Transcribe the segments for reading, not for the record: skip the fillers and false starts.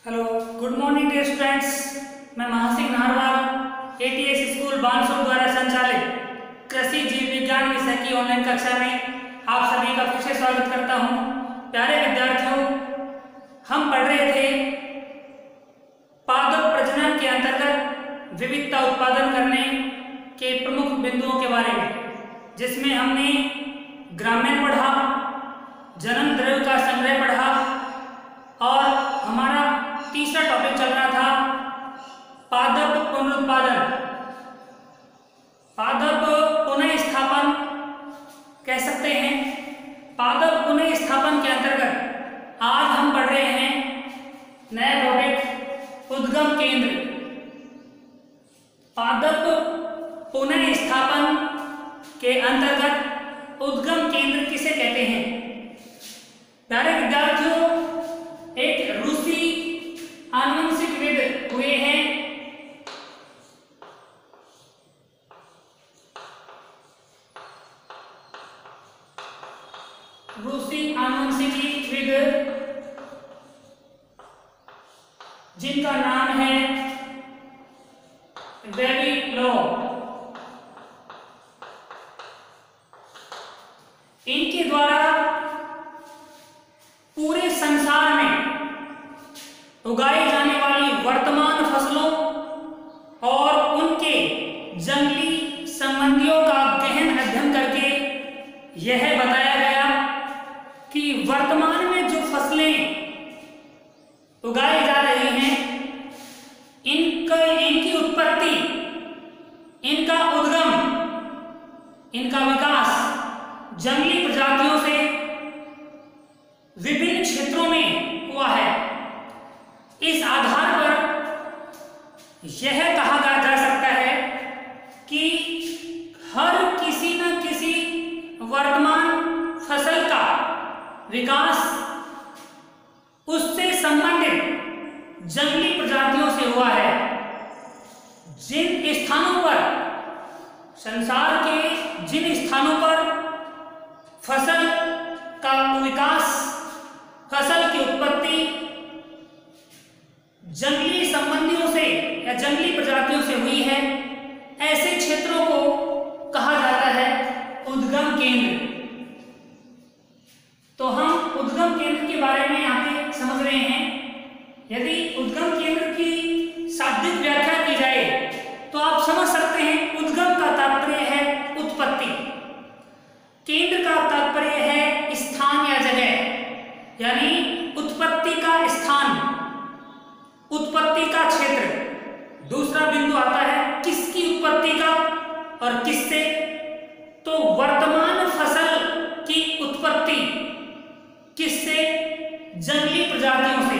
Hello, good morning dear students. मैं Mahasingh Naharwal ATS school Bansur द्वारा संचालित कृषि जीव विज्ञान विषय की ऑनलाइन कक्षा में आप सभी का फिर से स्वागत करता हूं। प्यारे विद्यार्थियों, हम पढ़ रहे थे पादप प्रजनन के अंतर्गत विविधता उत्पादन करने के प्रमुख बिंदुओं के बारे में, जिसमें हमने ग्रामीण पढ़ा, जन्म द्रव्य का संग्रह पढ़ा और हमारा तीसरा टॉपिक चल रहा था पादप पुनरुत्पादन, पादप पुनः स्थापन कह सकते हैं। पादप पुनः स्थापन के अंतर्गत आज हम पढ़ रहे हैं नया टॉपिक उद्गम केंद्र। पादप पुनः स्थापन के अंतर्गत उद्गम केंद्र किसे कहते हैं? प्यारे विद्यार्थियों, एक रूसी आनुवंशिकविद हुए हैं जिनका नाम है वेविलोव। इनके द्वारा पूरे संसार में उगाई जाने वाली वर्तमान फसलों और उनके जंगली संबंधियों का गहन अध्ययन करके यह बताया गया कि वर्तमान में जो फसलें उगाई जा रही हैं, इनकी उत्पत्ति, इनका उद्गम, इनका विकास जंगली प्रजातियों से विभिन्न क्षेत्रों में हुआ है। इस आधार पर यह कहा जा सकता है कि हर किसी न किसी वर्तमान फसल का विकास उससे संबंधित जंगली प्रजातियों से हुआ है। जिन स्थानों पर, संसार के जिन स्थानों पर फसल का विकास, फसल की उत्पत्ति जंगली संबंधियों से या जंगली प्रजातियों से हुई है, ऐसे क्षेत्रों को कहा जाता है उद्गम केंद्र। तो हम उद्गम केंद्र के बारे में यहाँ पे समझ रहे हैं। यदि उद्गम केंद्र की शाब्दिक व्याख्या की जाए तो आप समझ सकते हैं उद्गम का तात्पर्य है उत्पत्ति, केंद्र का तात्पर्य है स्थान या जगह, यानी उत्पत्ति का स्थान, उत्पत्ति का क्षेत्र। दूसरा बिंदु आता है किसकी उत्पत्ति का और किससे, तो वर्तमान फसल की उत्पत्ति किससे? जंगली प्रजातियों से।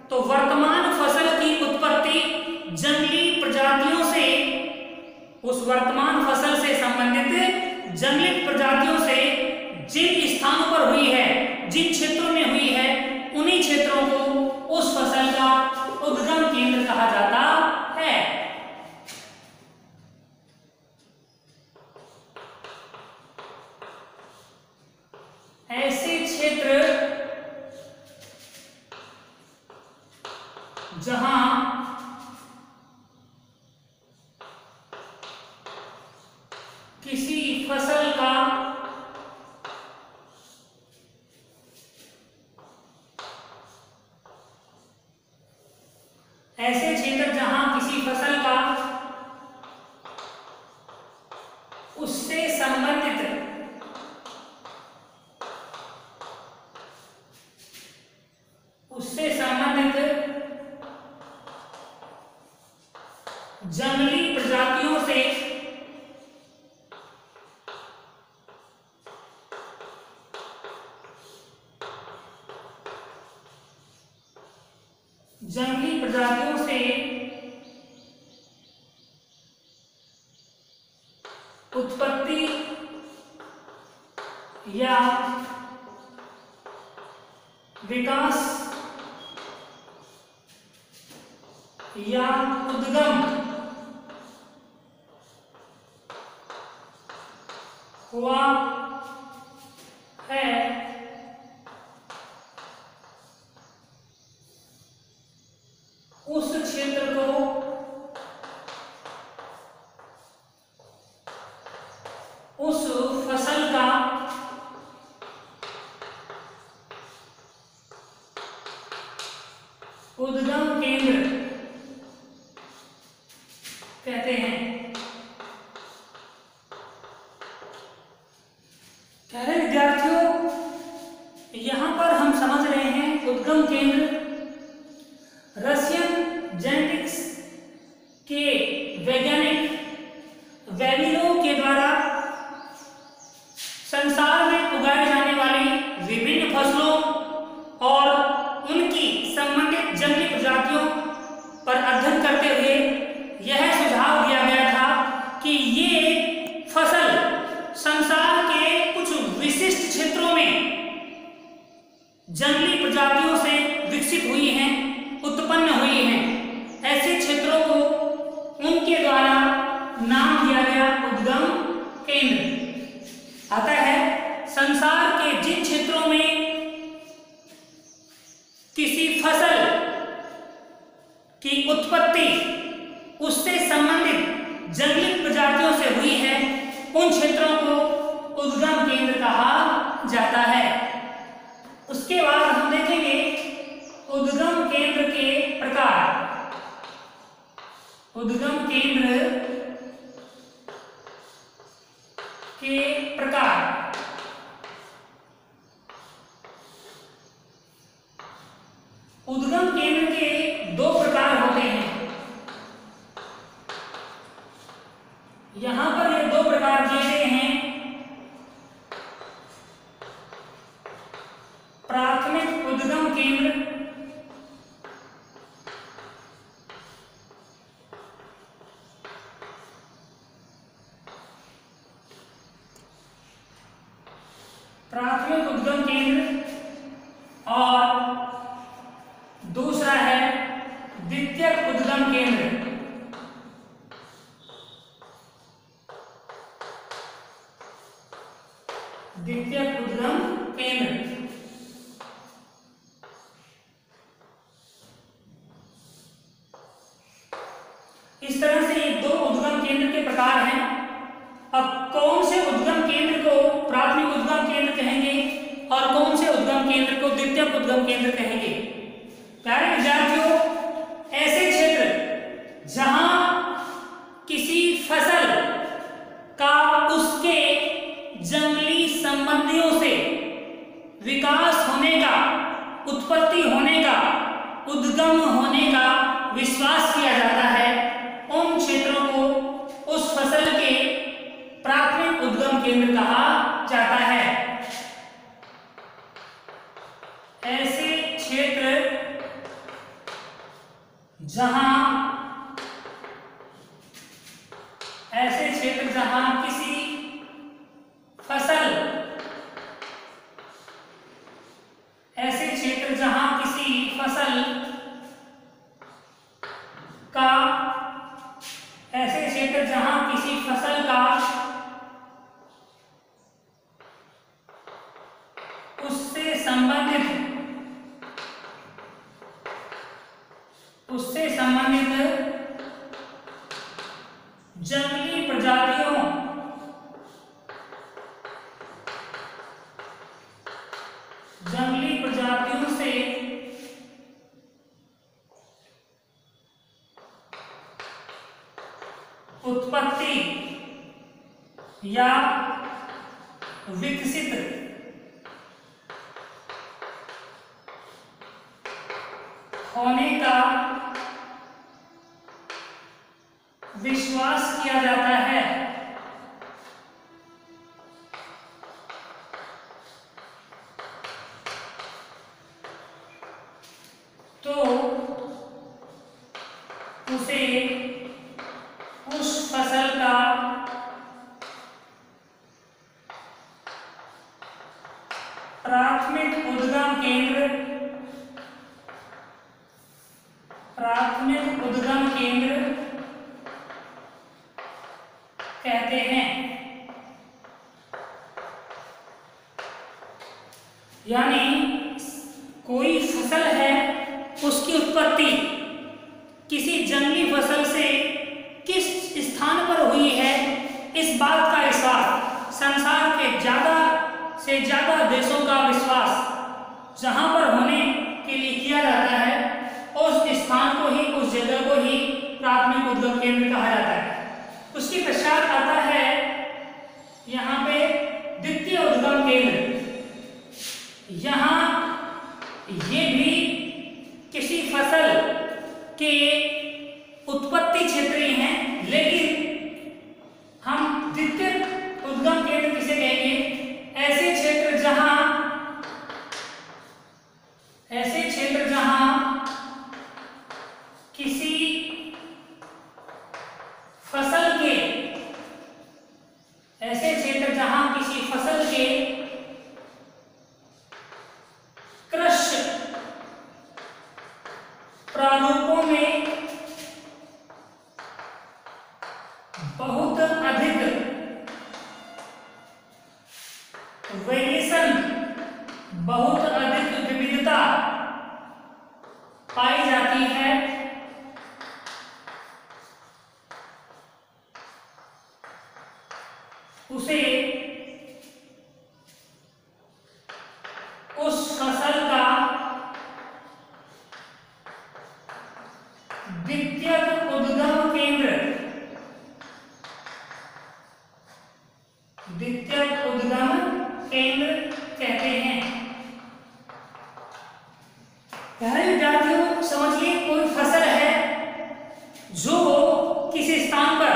तो वर्तमान फसल की उत्पत्ति जंगली प्रजातियों से, उस वर्तमान फसल से संबंधित जंगली प्रजातियों से जिन स्थानों पर हुई है, जिन क्षेत्रों में हुई है, उन्हीं क्षेत्रों को उस फसल का उद्गम केंद्र कहा जाता है। ऐसे क्षेत्र जहां किसी फसल का ऐसे क्षेत्र जहां किसी फसल का उससे संबंधित जंगली प्रजातियों से उत्पत्ति या विकास या उद्गम हुआ है क्षेत्र को उस फसल का उद्गम केंद्र कहते हैं। प्यारे विद्यार्थियों, यहां पर हम समझ रहे हैं उद्गम केंद्र रशियन जेनेटिक्स के वैज्ञानिक वेविलोव के द्वारा संसार में उगाए जाने वाली विभिन्न फसलों और उनकी संबंधित जंगली प्रजातियों पर अध्ययन करते हुए यह सुझाव दिया गया था कि ये फसल संसार के कुछ विशिष्ट क्षेत्रों में जंगली प्रजातियों से विकसित हुई हैं, उत्पन्न हुई हैं। ऐसे क्षेत्रों को उनके द्वारा नाम दिया गया उद्गम केंद्र। अतः संसार के जिन क्षेत्रों में किसी फसल की उत्पत्ति उससे संबंधित जंगली प्रजातियों से हुई है, उन क्षेत्रों को उद्गम केंद्र कहा जाता है। उसके बाद हम देखेंगे उद्गम केंद्र के प्रकार। उद्गम केंद्र के प्रकार। उद्गम केंद्र के दो प्रकार होते हैं। यहां पर ये दो प्रकार दिए गए हैं। प्राथमिक उद्गम केंद्र और दूसरा है द्वितीयक उद्गम केंद्र। द्वितीयक उद्गम केंद्र। इस तरह से ये दो उद्गम केंद्र के प्रकार हैं। अब कौन से उद्गम केंद्र को प्राथमिक उद्गम केंद्र कहेंगे और कौन से उद्गम केंद्र को द्वितीयक उद्गम केंद्र कहेंगे? प्यारे विद्यार्थियों, ऐसे क्षेत्र जहां किसी फसल का उसके जंगली संबंधियों से विकास होने का, उत्पत्ति होने का, उद्गम होने का विश्वास किया जाता है, उन क्षेत्रों को उस फसल के प्राथमिक उद्गम केंद्र कहा जाता है। ऐसे क्षेत्र जहां किसी फसल का उससे संबंधित जंगली प्रजातियों से उत्पत्ति या विकसित होने का विश्वास किया जाता है। तो उसे उस फसल का प्राथमिक उद्गम केंद्र कहते हैं। यानी कोई फसल है, उसकी उत्पत्ति किसी जंगली फसल से किस स्थान पर हुई है, इस बात का विश्वास संसार के ज़्यादा से ज़्यादा देशों का विश्वास जहाँ पर होने के लिए किया जाता है, उस स्थान को ही, उस जगह को ही प्राथमिक उद्गम केंद्र कहा जाता है। उसके पश्चात आता है यहाँ पे द्वितीय उद्गम केंद्र। यहाँ ये भी किसी फसल के उत्पत्ति क्षेत्र ही हैं, लेकिन हम द्वितीय उद्गम केंद्र किसे कहेंगे? ऐसे क्षेत्र जहां किसी फसल के कृषि प्रारूपों में बहुत अधिक वेरिएशन, बहुत अधिक विविधता पाई जाती है, उसे उस फसल का द्वितीय उद्गम केंद्र कहते हैं। प्यारे विद्यार्थियों, समझिए कोई फसल है जो किसी स्थान पर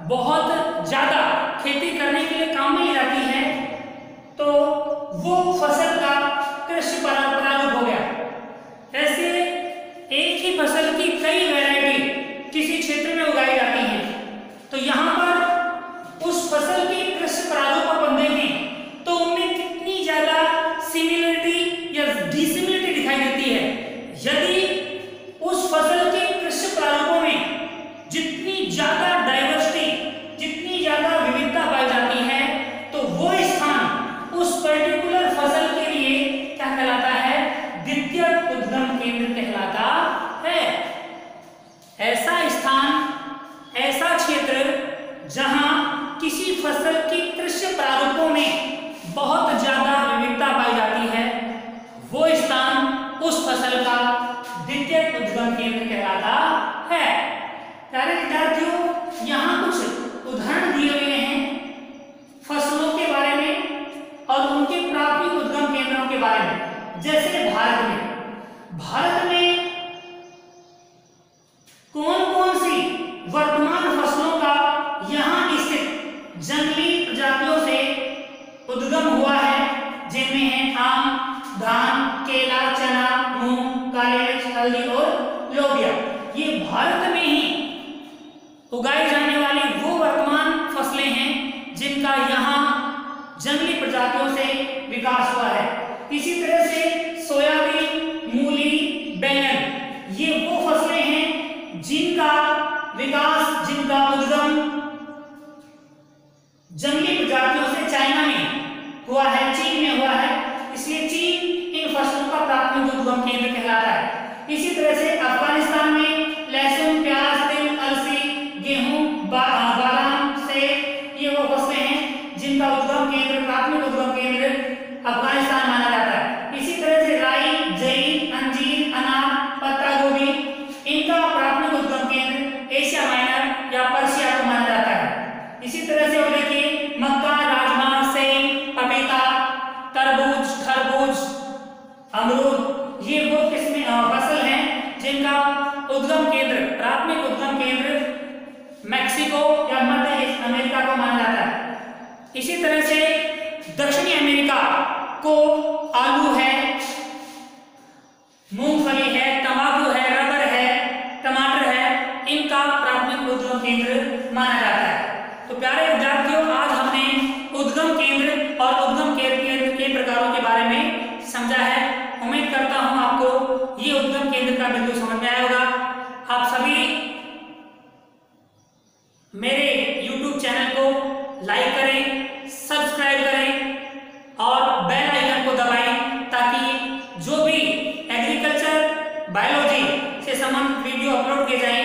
बहुत ज्यादा खेती करने के लिए काम में ली जाती है, तो वो फसल का कृषि प्रारूप हो गया। ऐसे एक ही फसल की कई वैरायटी किसी क्षेत्र में उगाई जाती हैं, तो यहाँ पर उस फसल के कृषि प्रारूप अपन देखें तो उनमें कितनी ज्यादा सिमिलरिटी या डिसिमिलरिटी दिखाई देती है। यदि उस फसल के कृषि प्रारूपों में जितनी ज्यादा डाइवर्सिटी, जितनी ज्यादा विविधता पाई जाती है, तो वो स्थान उस पर्टिकुलर फसल के लिए क्या कहलाता है? द्वितीय उद्गम केंद्र कहलाता है। ऐसा स्थान, ऐसा क्षेत्र जहां किसी फसल की कृषि प्रारूपों में बहुत ज्यादा विविधता पाई जाती है, वो स्थान उस फसल का द्वितीय उद्गम केंद्र कहलाता है। प्यारे विद्यार्थियों, यहाँ कुछ उदाहरण दिए हुए हैं फसलों के बारे में और उनके प्राथमिक उद्गम केंद्रों के बारे में। जैसे भारत में कौन कौन सी वर्तमान फसलों का यहाँ स्थित जंगली प्रजातियों से उद्गम हुआ है, जिनमें है आम, धान, केला, चना, मूंग, काली मिर्च, हल्दी और लोबिया। ये भारत में ही उगाई जाने वाली वो वर्तमान फसलें हैं जिनका यहाँ जंगली प्रजातियों से विकास हुआ है। इसी तरह से सोयाबीन, मूली, बैंगन, ये वो फसलें हैं जिनका विकास, जिनका उद्गम जंगली प्रजातियों से चाइना में हुआ है, चीन में हुआ है, इसलिए चीन इन फसलों का प्राथमिक उद्गम केंद्र कहलाता है। इसी तरह से अफगानिस्तान में लहसुन, प्याज, तिल, अलसी, गेहूं, बादाम, सेब, ये वो फसलें हैं जिनका उद्गम केंद्र, प्राथमिक उद्गम केंद्र अफगानिस्तान माना जाता है। इसी तरह से राई, जई, अंजीर, अनार, पत्ता गोभी, इनका प्राथमिक उद्गम केंद्र एशिया माइनर या पर्शिया को माना जाता है। इसी तरह से और देखिए मक्का, राजमा, सेब, पपीता, तरबूज, खरबूज, अमरूद, ये वो किस्में फसल हैं जिनका उद्गम केंद्र, प्राथमिक उद्गम केंद्र मैक्सिको या मध्य अमेरिका को माना जाता है। इसी तरह से दक्षिणी अमेरिका को आलू है, मूंगफली है, तंबाकू है, रबर है, टमाटर है, इनका प्राथमिक उद्गम केंद्र माना जाता है। तो प्यारे विद्यार्थियों, आज हमने उद्गम केंद्र और उद्गम केंद्र के प्रकारों के बारे में समझा है। उम्मीद करता हूं आपको ये उद्गम केंद्र का बिंदु समझ में आया होगा। आप सभी मेरे YouTube चैनल को लाइक करें, सब्सक्राइब करें और बेल आइकन को दबाएं, ताकि जो भी एग्रीकल्चर, बायोलॉजी से संबंधित वीडियो अपलोड किए जाएंगे।